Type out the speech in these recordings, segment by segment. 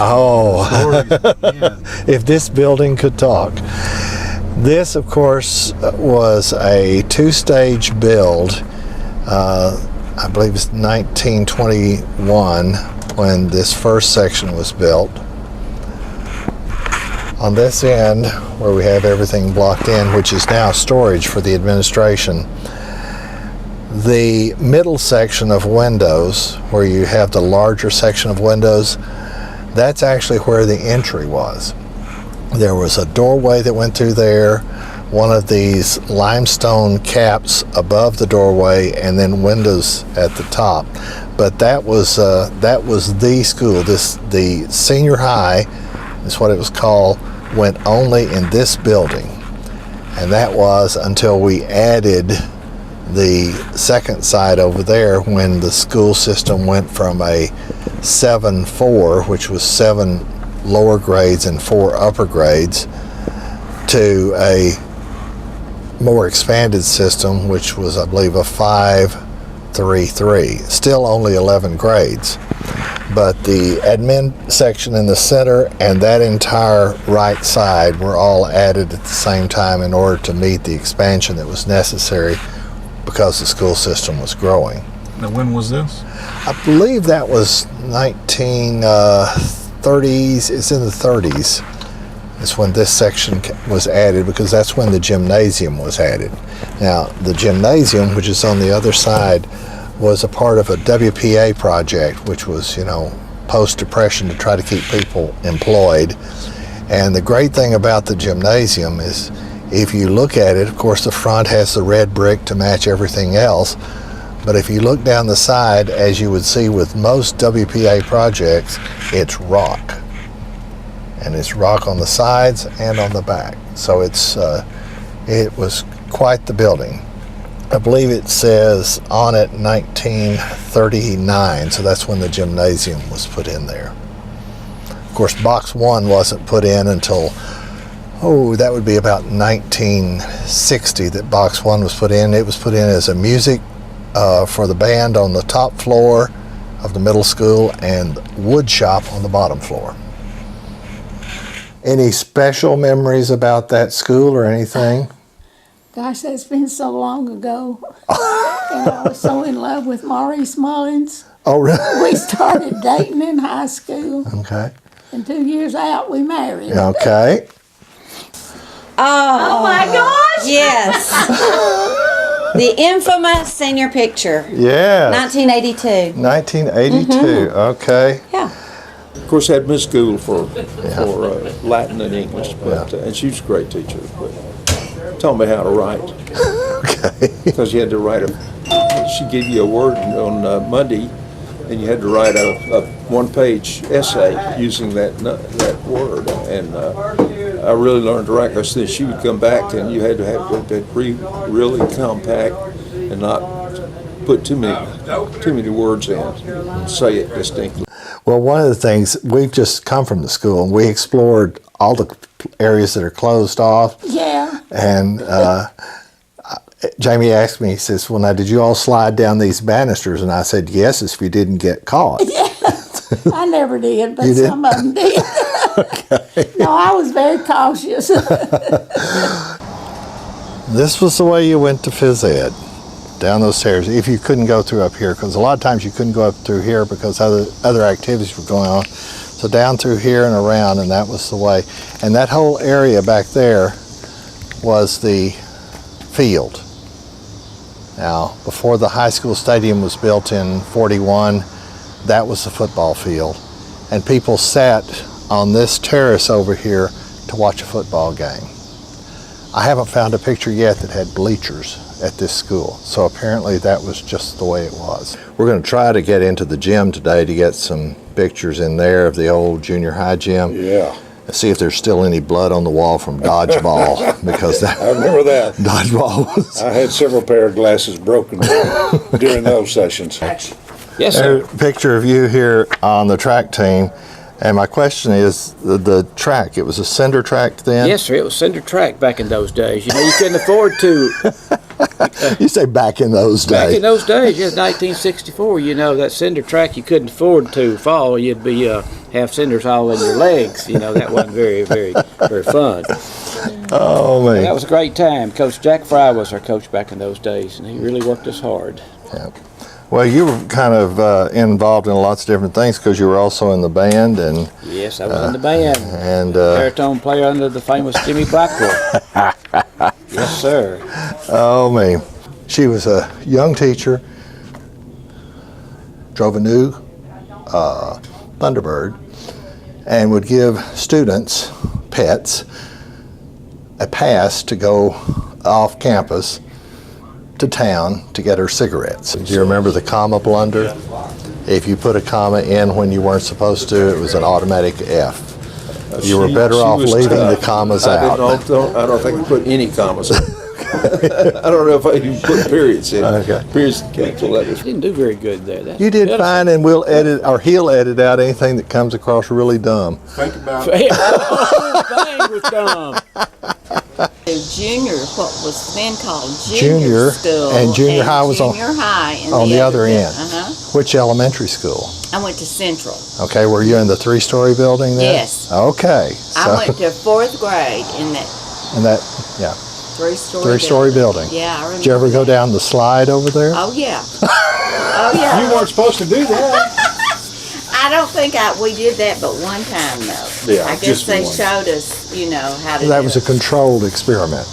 Oh, Yeah. if this building could talk. This, of course, was a two-stage build. I believe it's 1921 when this first section was built. On this end, where we have everything blocked in, which is now storage for the administration, the middle section of windows, where you have the larger section of windows, that's actually where the entry was. There was a doorway that went through there, one of these limestone caps above the doorway, and then windows at the top. But that was the school. The senior high is what it was called, went only in this building, and that was until we added the second side over there, when the school system went from a 7-4, which was 7 lower grades and 4 upper grades, to a more expanded system, which was, I believe, a 5-3-3. Still only 11 grades. But the admin section in the center and that entire right side were all added at the same time in order to meet the expansion that was necessary because the school system was growing. Now, when was this? I believe that was 1930s. It's in the 30s. It's when this section was added, because that's when the gymnasium was added. Now, the gymnasium, which is on the other side, was a part of a WPA project, which was, post-depression, to try to keep people employed. And the great thing about the gymnasium is, if you look at it, of course, the front has the red brick to match everything else. But if you look down the side, as you would see with most WPA projects, it's rock. And it's rock on the sides and on the back. So it was quite the building. I believe it says on it 1939, so that's when the gymnasium was put in there. Of course, box 1 wasn't put in until, that would be about 1960 that box 1 was put in. It was put in as a music for the band on the top floor of the middle school and wood shop on the bottom floor. Any special memories about that school or anything? Gosh, that's been so long ago. And I was so in love with Maurice Mullins. Oh, really? We started dating in high school. Okay. And 2 years out, we married. Okay. Oh my gosh! Yes. The infamous senior picture. Yeah. 1982. 1982. Okay. Yeah. Of course, I had Miss School for Latin and English, but and she was a great teacher. But taught me how to write. Okay. Because you had to write she gave you a word on Monday, and you had to write a one-page essay using that word. And I really learned to write, because then she would come back, and you had to have it really compact and not put too many words in and say it distinctly. Well, one of the things, we've just come from the school, and we explored all the areas that are closed off. Yeah. And Jamie asked me, he says, well, now, did you all slide down these banisters? And I said, yes, if you didn't get caught. Yeah. I never did, but You did? some of them did. Okay. No, I was very cautious. This was the way you went to phys ed, down those stairs, if you couldn't go through up here, because a lot of times you couldn't go up through here because other activities were going on. So down through here and around, and that was the way. And that whole area back there was the field. Now, before the high school stadium was built in 41, that was the football field. And people sat on this terrace over here to watch a football game. I haven't found a picture yet that had bleachers at this school, so apparently that was just the way it was. We're going to try to get into the gym today to get some pictures in there of the old junior high gym. Yeah. And see if there's still any blood on the wall from dodgeball, because that I remember that. dodgeball was... I had several pair of glasses broken during those sessions. Yes, sir. A picture of you here on the track team. And my question is, the track, it was a cinder track then? Yes, sir. It was cinder track back in those days. You know, you couldn't afford to You say back in those days. Back in those days, yes, 1964, you know, that cinder track you couldn't afford to fall. You'd be have cinders all in your legs. You know, that wasn't very fun. Oh, man. That was a great time. Coach Jack Fry was our coach back in those days, and he really worked us hard. Yeah. Well, you were kind of involved in lots of different things because you were also in the band and. Yes, I was in the band. And baritone player under the famous Jimmy Blackwell. Yes, sir. Oh, man. She was a young teacher, drove a new Thunderbird, and would give students, pets, a pass to go off campus to town to get her cigarettes. Do you remember the comma blunder? If you put a comma in when you weren't supposed to, it was an automatic F. You were better off leaving the commas out. I don't think I put any commas in. I don't know if I even put periods in. Okay. Periods and cancel letters. You didn't do very good there. That's You did fine, and we'll edit, or he'll edit out anything that comes across really dumb. Think about it. The whole thing was dumb. Junior, what was then called Junior, junior school, and junior high was on- junior high in on the other end. Uh-huh. Which elementary school? I went to Central. Okay, were you in the three-story building there? Yes. Okay. I went to fourth grade in that And that, yeah, three-story building. Yeah, I remember. Did you ever go down the slide over there? Oh yeah. Oh yeah. You weren't supposed to do that. I don't think we did that but one time though. Yeah, I guess just they one. showed us, you know, how to That do was a it. controlled experiment.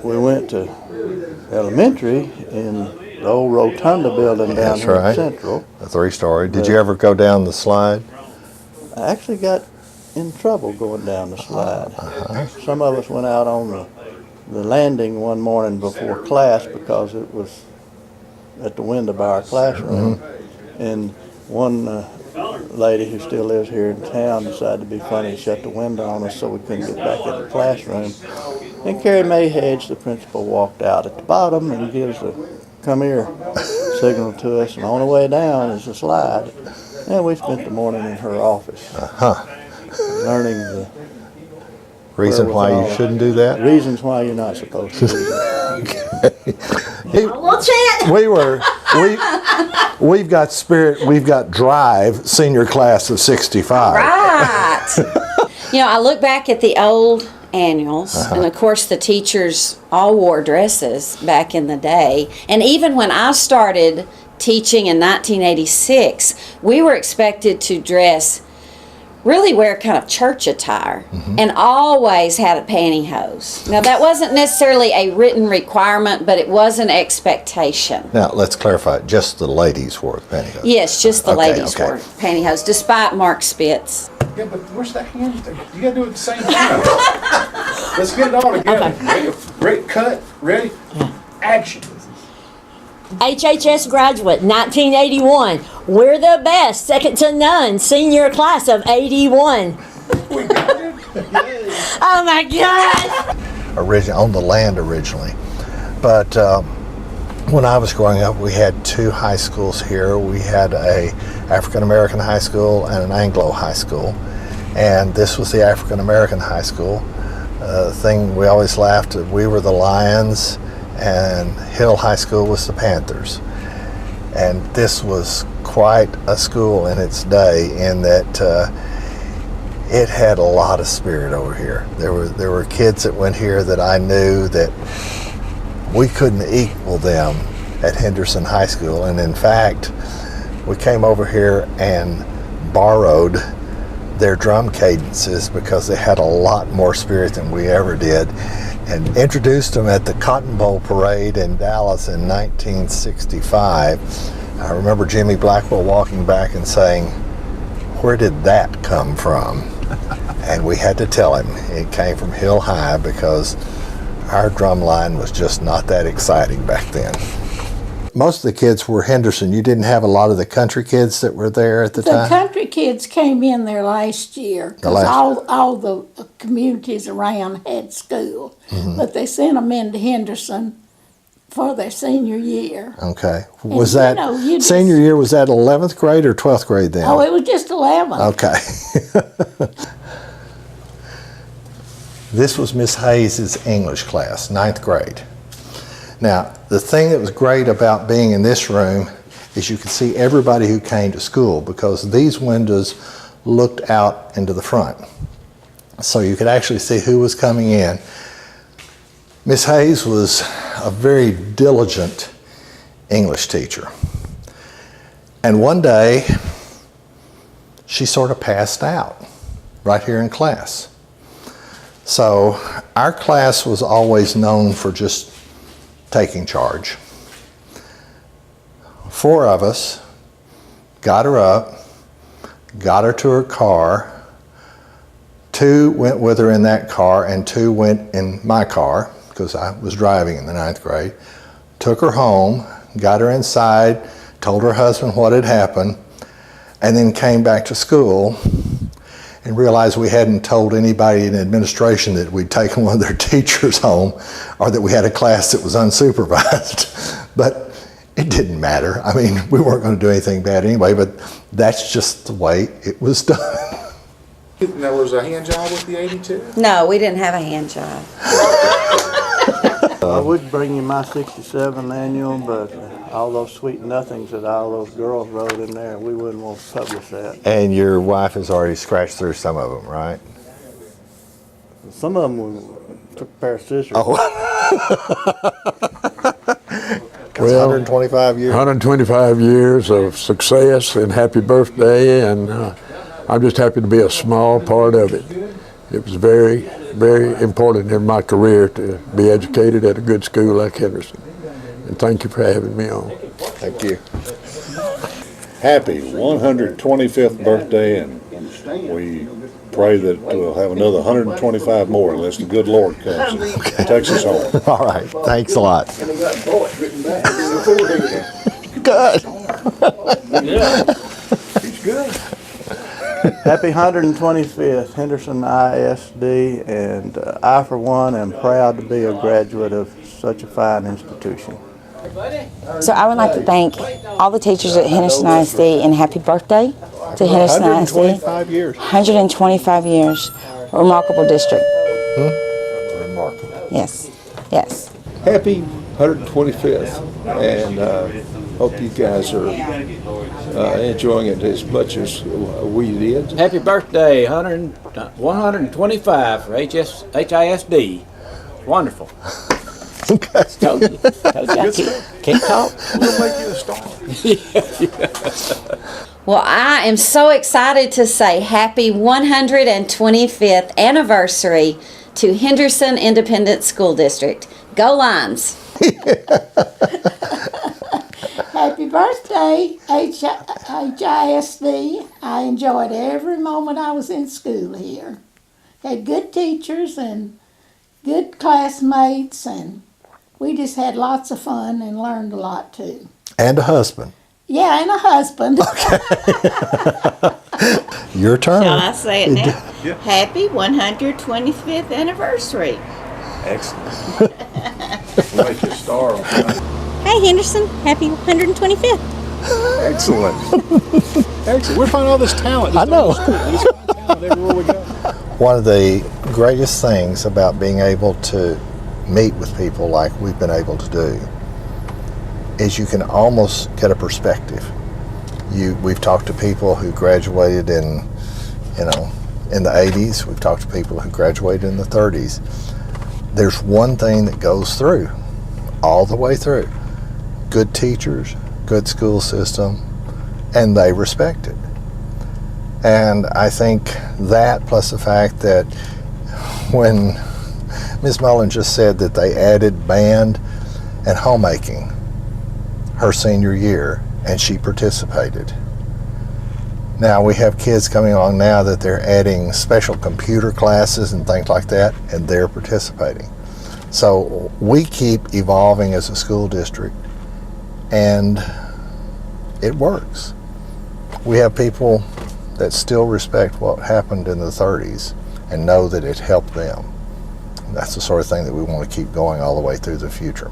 We went to elementary in the old Rotunda building down That's here right. at Central. A three-story. Did you ever go down the slide? I actually got in trouble going down the slide. Some of us went out on the landing one morning before class because it was at the window by our classroom. And one lady who still lives here in town decided to be funny and shut the window on us so we couldn't get back in the classroom. And Carrie Mayhedge, the principal, walked out at the bottom and gives a come here signal to us, and on the way down is a slide. And we spent the morning in her office learning the Reason why you shouldn't do that? reasons why you're not supposed to do that. We've got spirit, we've got drive, senior class of 65. Right. You know, I look back at the old annuals, and of course the teachers all wore dresses back in the day. And even when I started teaching in 1986, we were expected to really wear kind of church attire, and always had a pantyhose. Now that wasn't necessarily a written requirement, but it was an expectation. Now, let's clarify, just the ladies wore pantyhose. Yes, just the Okay, ladies okay. wore pantyhose, despite Mark Spitz. Yeah, but where's that hand? You gotta do it at the same time. Let's get it all together. Great cut. Ready? Action. HHS graduate, 1981. We're the best, second to none, senior class of 81. Oh my God! On the land originally. But when I was growing up, we had two high schools here. We had a African American high school and an Anglo high school. And this was the African American high school. The thing we always laughed at, we were the Lions and Hill High School was the Panthers. And this was quite a school in its day in that it had a lot of spirit over here. There were kids that went here that I knew that we couldn't equal them at Henderson High School. And in fact, we came over here and borrowed their drum cadences because they had a lot more spirit than we ever did, and introduced them at the Cotton Bowl Parade in Dallas in 1965. I remember Jimmy Blackwell walking back and saying, "Where did that come from?" And we had to tell him it came from Hill High because our drum line was just not that exciting back then. Most of the kids were Henderson. You didn't have a lot of the country kids that were there at the The time? country kids came in there last year because all the communities around had school, but they sent them into Henderson for their senior year. Okay. Was you that know, you just- senior year, was that 11th grade or 12th grade then? Oh, it was just 11. Okay. This was Miss Hayes' English class, 9th grade. Now, the thing that was great about being in this room is you could see everybody who came to school because these windows looked out into the front. So you could actually see who was coming in. Miss Hayes was a very diligent English teacher. And one day, she sort of passed out right here in class. So our class was always known for just taking charge. 4 of us got her up, got her to her car. 2 went with her in that car and 2 went in my car because I was driving in the 9th grade. Took her home, got her inside, told her husband what had happened, and then came back to school and realized we hadn't told anybody in administration that we'd taken one of their teachers home or that we had a class that was unsupervised. But it didn't matter. I mean, we weren't going to do anything bad anyway, but that's just the way it was done. There was a hand job with the 82? No, we didn't have a hand job. I would bring you my 67th annual, but all those sweet nothings that all those girls wrote in there, we wouldn't want to publish that. And your wife has already scratched through some of them, right? Some of them took a pair of scissors. Oh. 125 years. 125 years of success and happy birthday, and I'm just happy to be a small part of it. It was very, very important in my career to be educated at a good school like Henderson. And thank you for having me on. Thank you. Happy 125th birthday, and we pray that we'll have another 125 more unless the good Lord comes and takes us home. All right. Thanks a lot. Good. He's good. Happy 125th, Henderson ISD, and I, for one, am proud to be a graduate of such a fine institution. So I would like to thank all the teachers at Henderson ISD and happy birthday to Henderson ISD. 125 years. 125 years. Remarkable district. Remarkable. Yes. Yes. Happy 125th, and hope you guys are enjoying it as much as we did. Happy birthday, 125 for HISD. Wonderful. Told you I can't talk. We'll make you a star. Well, I am so excited to say happy 125th anniversary to Henderson Independent School District. Go Lions! Happy birthday, HISD. I enjoyed every moment I was in school here. Had good teachers and good classmates, and we just had lots of fun and learned a lot too. And a husband. Yeah, and a husband. Your turn. Shall I say it now? Yeah. Happy 125th anniversary. Excellent. We'll make you a star. Hey Henderson, happy 125th. Excellent. Excellent. We're finding all this talent. I know. We just find talent everywhere we go. One of the greatest things about being able to meet with people like we've been able to do is you can almost get a perspective. We've talked to people who graduated in the 80s. We've talked to people who graduated in the 30s. There's one thing that goes through, all the way through. Good teachers, good school system, and they respect it. And I think that, plus the fact that when Ms. Mullen just said that they added band and homemaking her senior year, and she participated. Now we have kids coming along now that they're adding special computer classes and things like that, and they're participating. So we keep evolving as a school district, and it works. We have people that still respect what happened in the 30s and know that it helped them. That's the sort of thing that we want to keep going all the way through the future.